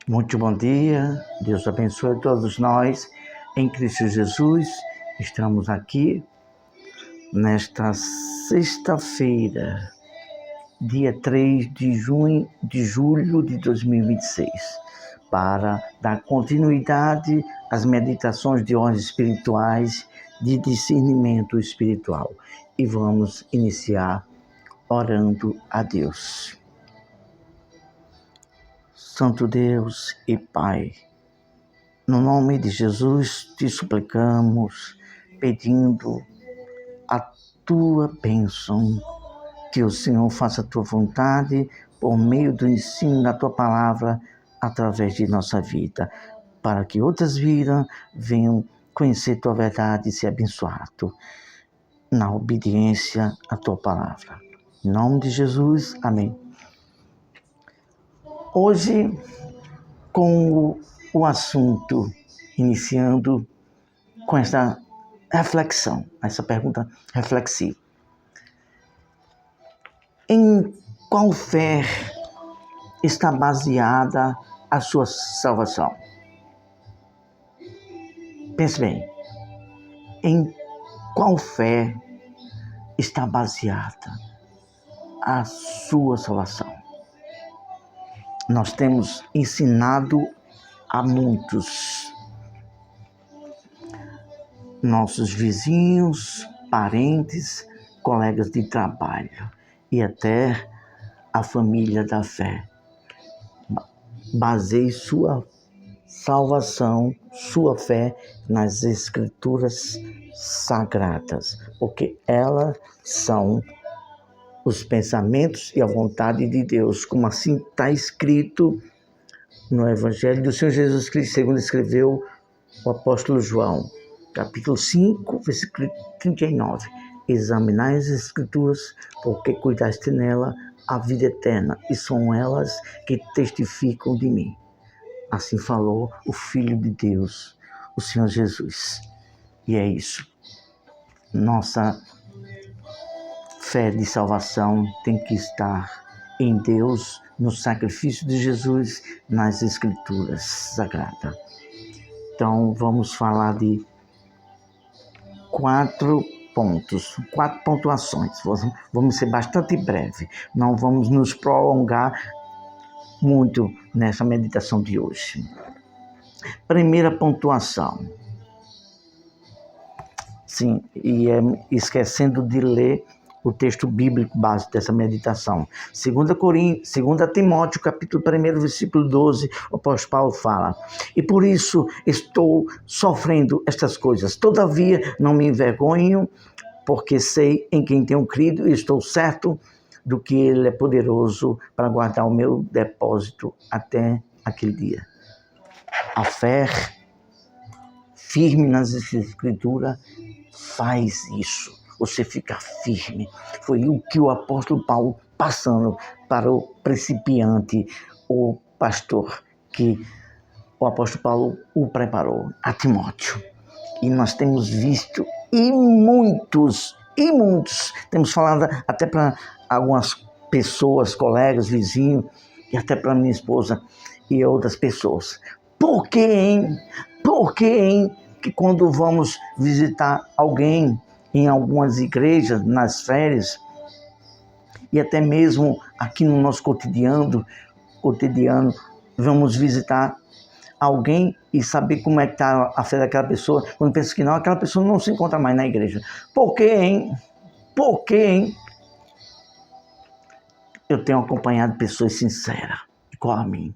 Muito bom dia, Deus abençoe todos nós em Cristo Jesus. Estamos aqui nesta sexta-feira, dia 3 de julho de 2026, para dar continuidade às meditações de ordens espirituais, de discernimento espiritual. E vamos iniciar orando a Deus. Santo Deus e Pai, no nome de Jesus te suplicamos, pedindo a tua bênção, que o Senhor faça a tua vontade por meio do ensino da tua palavra através de nossa vida, para que outras vidas venham conhecer tua verdade e ser abençoado na obediência à tua palavra. Em nome de Jesus, amém. Hoje, com o assunto, iniciando com essa reflexão, essa pergunta reflexiva. Em qual fé está baseada a sua salvação? Pense bem, em qual fé está baseada a sua salvação? Nós temos ensinado a muitos, nossos vizinhos, parentes, colegas de trabalho e até a família da fé. Baseie sua salvação, sua fé nas Escrituras Sagradas, porque elas são os pensamentos e a vontade de Deus, como assim está escrito no Evangelho do Senhor Jesus Cristo, segundo escreveu o apóstolo João, capítulo 5, versículo 39. Examinai as Escrituras, porque cuidaste nela a vida eterna, e são elas que testificam de mim. Assim falou o Filho de Deus, o Senhor Jesus. E é isso. Nossa fé de salvação tem que estar em Deus, no sacrifício de Jesus, nas Escrituras Sagradas. Então, vamos falar de 4 pontos, 4 pontuações. Vamos ser bastante breve, não vamos nos prolongar muito nessa meditação de hoje. Primeira pontuação. Sim, e esquecendo de ler o texto bíblico base dessa meditação. 2 Timóteo, capítulo 1, versículo 12, o apóstolo Paulo fala: e por isso estou sofrendo estas coisas. Todavia não me envergonho, porque sei em quem tenho crido e estou certo do que ele é poderoso para guardar o meu depósito até aquele dia. A fé firme nas Escrituras faz isso. Você fica firme. Foi o que o apóstolo Paulo, passando para o principiante, o pastor, que o apóstolo Paulo o preparou, a Timóteo. E nós temos visto, e muitos, temos falado até para algumas pessoas, colegas, vizinhos, e até para minha esposa e outras pessoas. Por que, que quando vamos visitar alguém em algumas igrejas, nas férias, e até mesmo aqui no nosso cotidiano, vamos visitar alguém e saber como é que está a fé daquela pessoa, quando pensa que não, aquela pessoa não se encontra mais na igreja. Por quê, hein? Eu tenho acompanhado pessoas sinceras, igual a mim,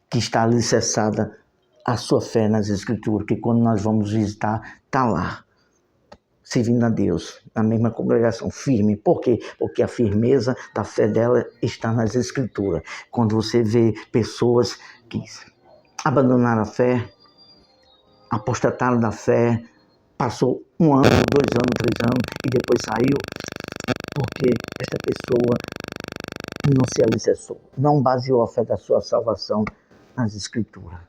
que está alicerçada a sua fé nas Escrituras, que quando nós vamos visitar, está lá, servindo a Deus, na mesma congregação, firme. Por quê? Porque a firmeza da fé dela está nas Escrituras. Quando você vê pessoas que abandonaram a fé, apostataram da fé, passou 1 ano, 2 anos, 3 anos e depois saiu, porque esta pessoa não se alicerçou, não baseou a fé da sua salvação nas Escrituras.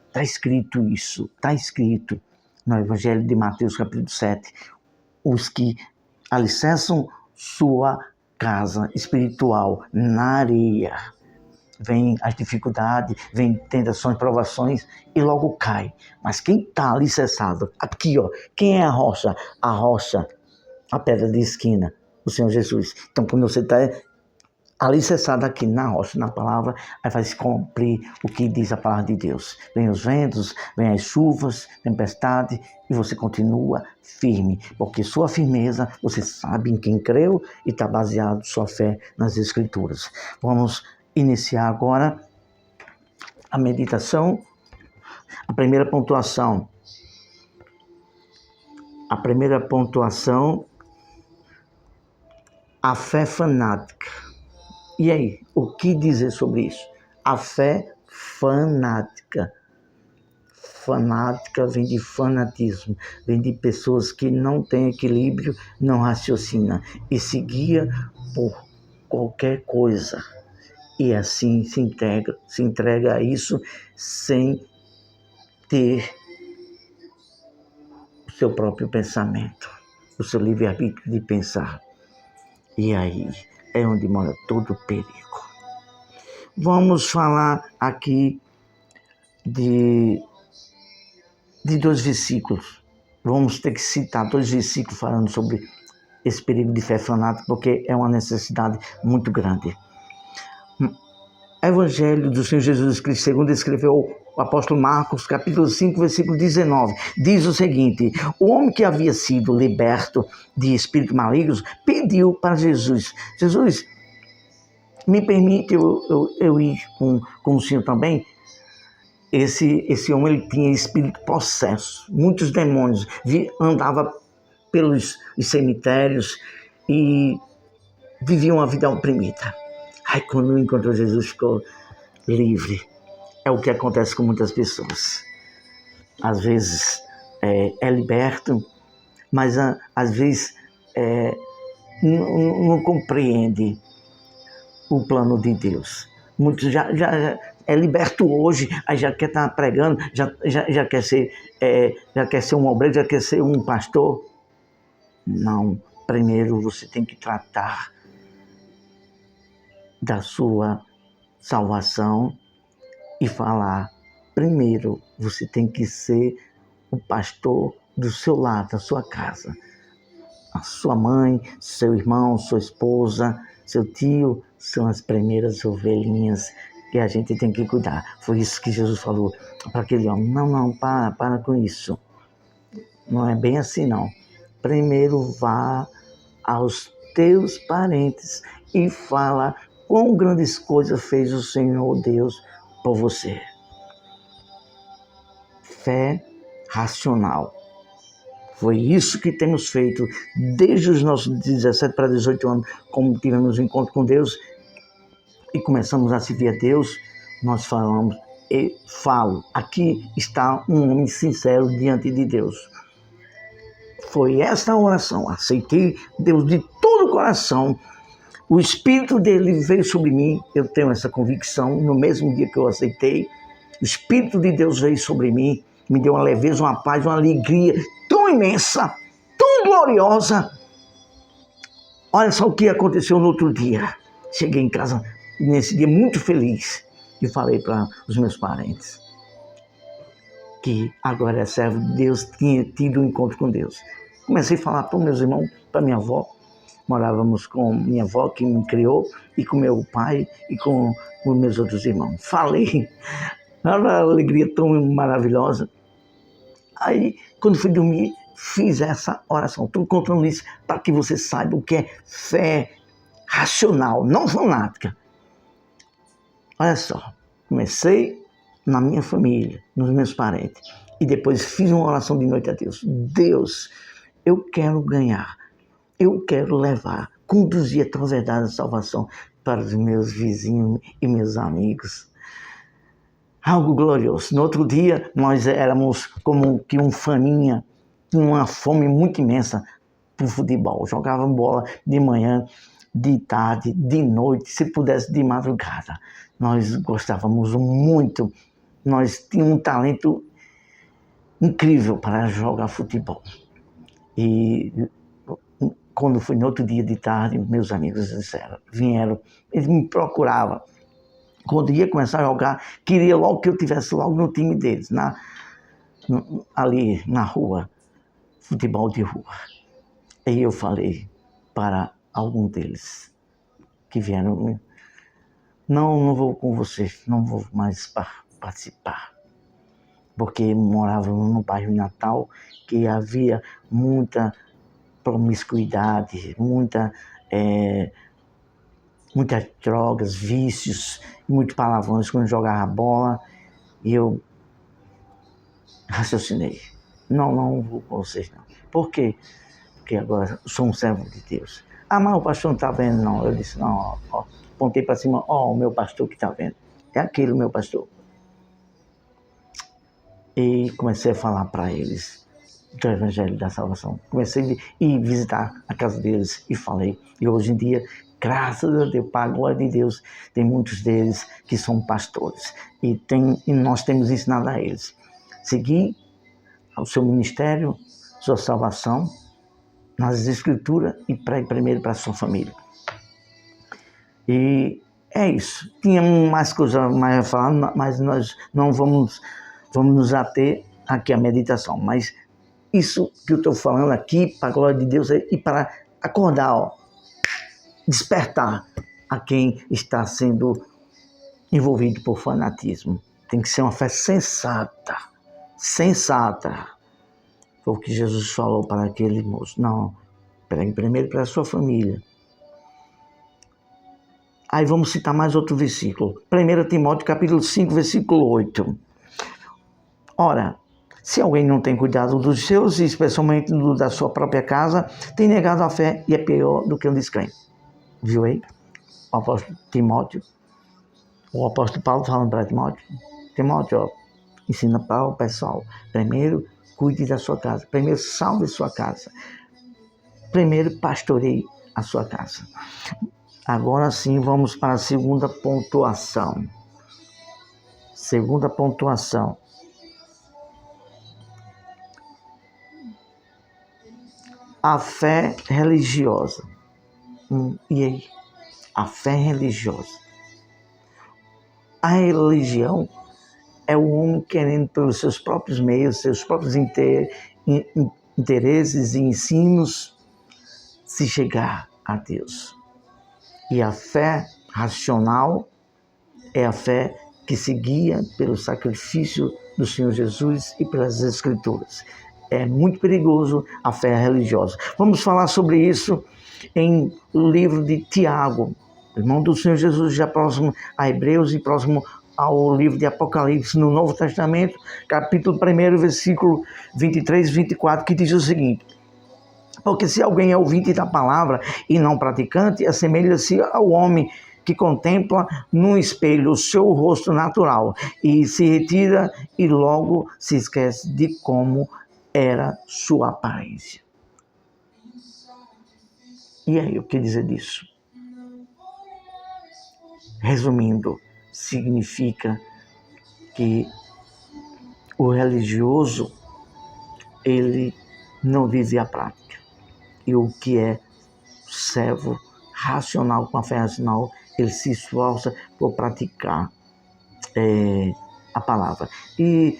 Está escrito isso, está escrito no Evangelho de Mateus, capítulo 7, os que alicerçam sua casa espiritual na areia, vem as dificuldades, vem tentações, provações e logo cai. Mas quem está alicerçado, aqui ó, quem é a rocha? A rocha, a pedra de esquina, o Senhor Jesus. Então quando você está alicerçado aqui na rocha, na palavra, aí vai se cumprir o que diz a palavra de Deus. Vem os ventos, vem as chuvas, tempestade, e você continua firme, porque sua firmeza, você sabe em quem creu e está baseado sua fé nas Escrituras. Vamos iniciar agora a meditação. A primeira pontuação. A fé fanática. E aí, o que dizer sobre isso? A fé fanática. Fanática vem de fanatismo, vem de pessoas que não têm equilíbrio, não raciocinam e se guia por qualquer coisa. E assim se entrega a isso sem ter o seu próprio pensamento, o seu livre-arbítrio de pensar. E aí é onde mora todo o perigo. Vamos falar aqui de 2 versículos. Vamos ter que citar 2 versículos falando sobre esse perigo de fé fanática, porque é uma necessidade muito grande. Evangelho do Senhor Jesus Cristo, segundo escreveu o apóstolo Marcos, capítulo 5, versículo 19, diz o seguinte: o homem que havia sido liberto de espíritos malignos pediu para Jesus: Jesus, me permite eu ir com o Senhor também? Esse homem, ele tinha espírito possesso, muitos demônios, andava pelos cemitérios e vivia uma vida oprimida. Aí quando encontrou Jesus, ficou livre. É o que acontece com muitas pessoas. Às vezes é liberto, mas às vezes não compreende o plano de Deus. Muitos já é liberto hoje, aí já quer estar pregando, já quer ser um obreiro, já quer ser um pastor. Não, primeiro você tem que tratar da sua salvação e falar, primeiro você tem que ser o pastor do seu lar, da sua casa. A sua mãe, seu irmão, sua esposa, seu tio, são as primeiras ovelhinhas que a gente tem que cuidar. Foi isso que Jesus falou para aquele homem. Não, para com isso. Não é bem assim, não. Primeiro vá aos teus parentes e fala quão grandes coisas fez o Senhor Deus por você. Fé racional. Foi isso que temos feito desde os nossos 17 para 18 anos, como tivemos um encontro com Deus e começamos a servir a Deus, nós falamos, aqui está um homem sincero diante de Deus. Foi essa oração, aceitei Deus de todo o coração, o Espírito dele veio sobre mim, eu tenho essa convicção, no mesmo dia que eu aceitei, o Espírito de Deus veio sobre mim, me deu uma leveza, uma paz, uma alegria tão imensa, tão gloriosa. Olha só o que aconteceu no outro dia. Cheguei em casa nesse dia muito feliz e falei para os meus parentes que agora é servo de Deus, tinha tido um encontro com Deus. Comecei a falar para os meus irmãos, para minha avó. Morávamos com minha avó, que me criou, e com meu pai e com os meus outros irmãos. Falei, era uma alegria tão maravilhosa. Aí, quando fui dormir, fiz essa oração. Estou contando isso para que você saiba o que é fé racional, não fanática. Olha só, comecei na minha família, nos meus parentes, e depois fiz uma oração de noite a Deus. Deus, eu quero ganhar, eu quero levar, conduzir a tua verdade e salvação para os meus vizinhos e meus amigos. Algo glorioso. No outro dia, nós éramos como que um faminha, uma fome muito imensa por futebol. Jogávamos bola de manhã, de tarde, de noite, se pudesse de madrugada. Nós gostávamos muito, nós tínhamos um talento incrível para jogar futebol. E quando foi no outro dia de tarde, meus amigos vieram, eles me procuravam. Quando ia começar a jogar, queria logo que eu tivesse logo no time deles, ali na rua, futebol de rua. Aí eu falei para algum deles que vieram, não vou com vocês, não vou mais participar. Porque morávamos num bairro Natal que havia muita promiscuidade, muitas drogas, vícios, muitos palavrões quando jogava bola. E eu raciocinei. Não vou com vocês não. Por quê? Porque agora eu sou um servo de Deus. Ah, mas o pastor não está vendo não. Eu disse, não, ó. Apontei para cima, ó, o meu pastor que está vendo. É aquele meu pastor. E comecei a falar para eles do Evangelho da Salvação. Comecei a ir visitar a casa deles e falei. E hoje em dia, graças a Deus, para a glória de Deus, tem muitos deles que são pastores. E nós temos ensinado a eles. Seguir o seu ministério, sua salvação, nas Escrituras e pregue primeiro para a sua família. E é isso. Tinha mais coisas mais a falar, mas nós não vamos nos ater aqui à meditação. Mas isso que eu estou falando aqui, para a glória de Deus, e para acordar, despertar a quem está sendo envolvido por fanatismo. Tem que ser uma fé sensata. Foi o que Jesus falou para aquele moço. Não, pregue primeiro para a sua família. Aí vamos citar mais outro versículo. 1 Timóteo capítulo 5, versículo 8. Ora, se alguém não tem cuidado dos seus, e especialmente da sua própria casa, tem negado a fé e é pior do que um descrente. Viu aí? O apóstolo Timóteo, o apóstolo Paulo falando para Timóteo. Timóteo, ó, ensina para o pessoal. Primeiro, cuide da sua casa. Primeiro, salve sua casa. Primeiro, pastoreie a sua casa. Agora sim, vamos para a segunda pontuação. Segunda pontuação. A fé religiosa. E aí? A fé religiosa. A religião é o homem querendo, pelos seus próprios meios, seus próprios interesses e ensinos, se chegar a Deus. E a fé racional é a fé que se guia pelo sacrifício do Senhor Jesus e pelas Escrituras. É muito perigoso a fé religiosa. Vamos falar sobre isso em o livro de Tiago, irmão do Senhor Jesus, já próximo a Hebreus e próximo ao livro de Apocalipse, no Novo Testamento, capítulo 1, versículo 23 e 24, que diz o seguinte: porque se alguém é ouvinte da palavra e não praticante, assemelha-se ao homem que contempla no espelho o seu rosto natural e se retira e logo se esquece de como era sua aparência. E aí, o que dizer disso? Resumindo, significa que o religioso, ele não vive a prática. E o que é servo racional, com a fé racional, ele se esforça por praticar a palavra. E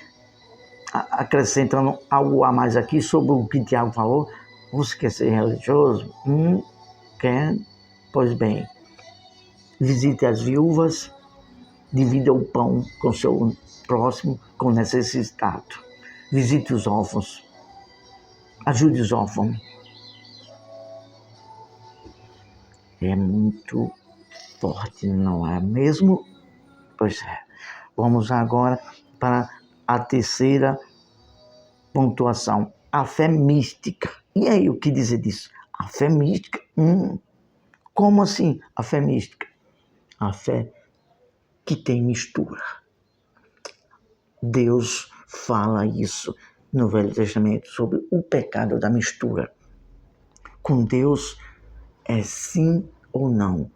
acrescentando algo a mais aqui sobre o que Tiago falou, você quer ser religioso? Quer? Pois bem, visite as viúvas, divida o pão com seu próximo, com necessitado. Visite os órfãos, ajude os órfãos. É muito forte, não é mesmo? Pois é. Vamos agora para a terceira pontuação, a fé mística. E aí, o que dizer disso? A fé mística? Como assim a fé mística? A fé que tem mistura. Deus fala isso no Velho Testamento sobre o pecado da mistura. Com Deus é sim ou não,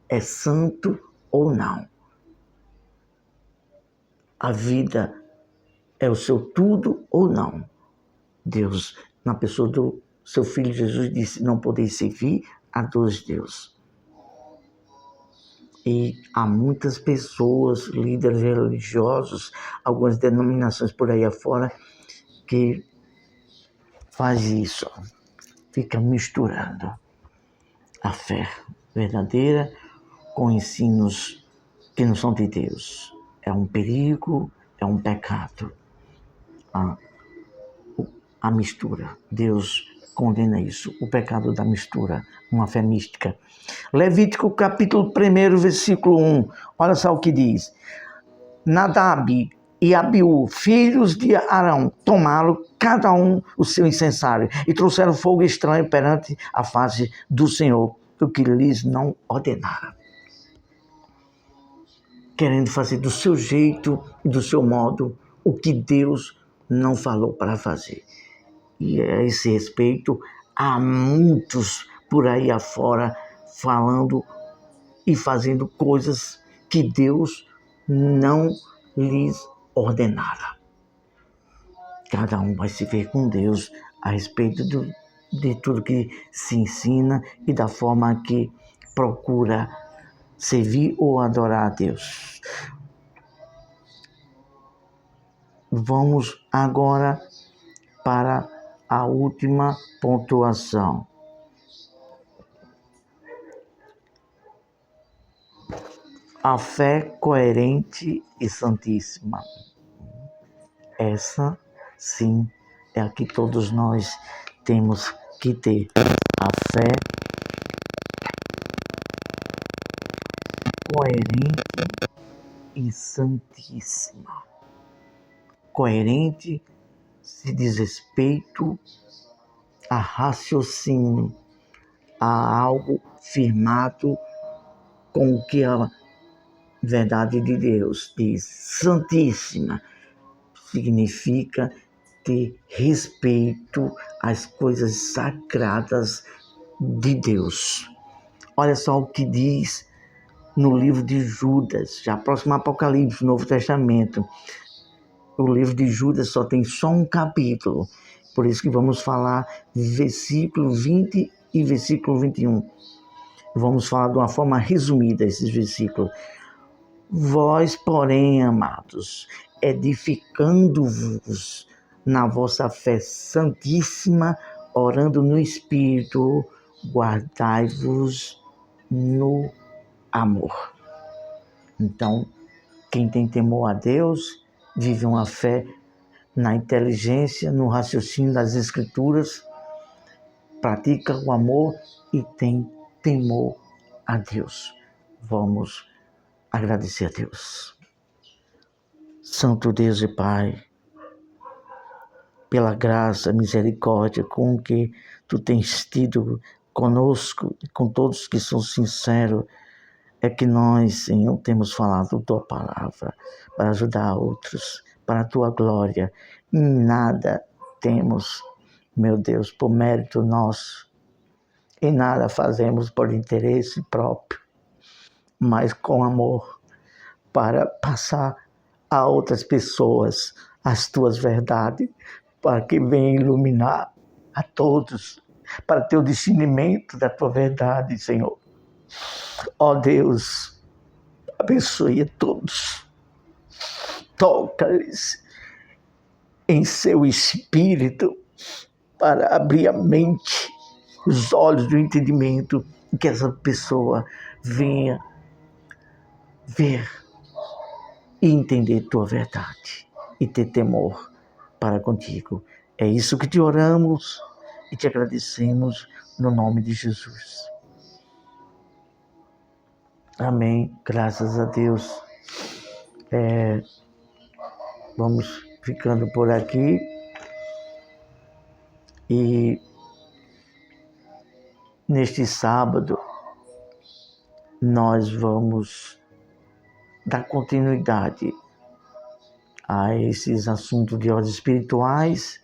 é santo ou não. A vida é o seu tudo ou não. Deus, na pessoa do seu Filho Jesus, disse: não podeis servir a dois deuses. E há muitas pessoas, líderes religiosos, algumas denominações por aí afora, que faz isso, fica misturando a fé verdadeira com ensinos que não são de Deus. É um perigo, é um pecado. A mistura. Deus condena isso, o pecado da mistura, uma fé mística. Levítico capítulo 1, versículo 1. Olha só o que diz. Nadab e Abiú, filhos de Arão, tomaram cada um o seu incensário e trouxeram fogo estranho perante a face do Senhor, o que lhes não ordenara. Querendo fazer do seu jeito e do seu modo o que Deus não falou para fazer. E a esse respeito, há muitos por aí afora falando e fazendo coisas que Deus não lhes ordenara. Cada um vai se ver com Deus a respeito de tudo que se ensina e da forma que procura servir ou adorar a Deus. Vamos agora para a última pontuação. A fé coerente e santíssima. Essa, sim, é a que todos nós temos que ter. A fé coerente e santíssima. Coerente se diz respeito a raciocínio, a algo firmado com o que a verdade de Deus diz. Santíssima significa ter respeito às coisas sagradas de Deus. Olha só o que diz no livro de Judas, já próximo ao Apocalipse, Novo Testamento. O livro de Judas só tem um capítulo, por isso que vamos falar versículo 20 e versículo 21. Vamos falar de uma forma resumida esses versículos. Vós, porém, amados, edificando-vos na vossa fé santíssima, orando no Espírito, guardai-vos no amor. Então, quem tem temor a Deus, vive uma fé na inteligência, no raciocínio das Escrituras, pratica o amor e tem temor a Deus. Vamos agradecer a Deus. Santo Deus e Pai, pela graça, misericórdia com que Tu tens tido conosco, com todos que são sinceros, é que nós, Senhor, temos falado Tua palavra para ajudar outros, para a Tua glória. Em nada temos, meu Deus, por mérito nosso, e nada fazemos por interesse próprio, mas com amor, para passar a outras pessoas as Tuas verdades, para que venham iluminar a todos, para ter o discernimento da Tua verdade, Senhor. Ó Deus, abençoe a todos, toca-lhes em seu espírito para abrir a mente, os olhos do entendimento, e que essa pessoa venha ver e entender Tua verdade e ter temor para contigo. É isso que te oramos e te agradecemos no nome de Jesus. Amém. Graças a Deus. Vamos ficando por aqui e neste sábado nós vamos dar continuidade a esses assuntos de ordem espirituais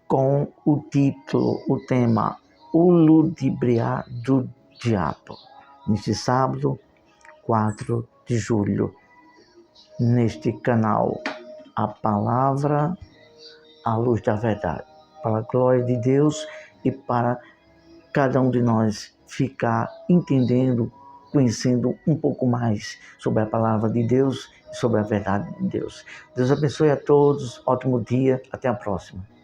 com o título, o tema, o ludibriar do diabo. Neste sábado, 4 de julho, neste canal, a palavra, a luz da verdade, para a glória de Deus e para cada um de nós ficar entendendo conhecendo um pouco mais sobre a palavra de Deus e sobre a verdade de Deus. Deus abençoe a todos, ótimo dia, até a próxima.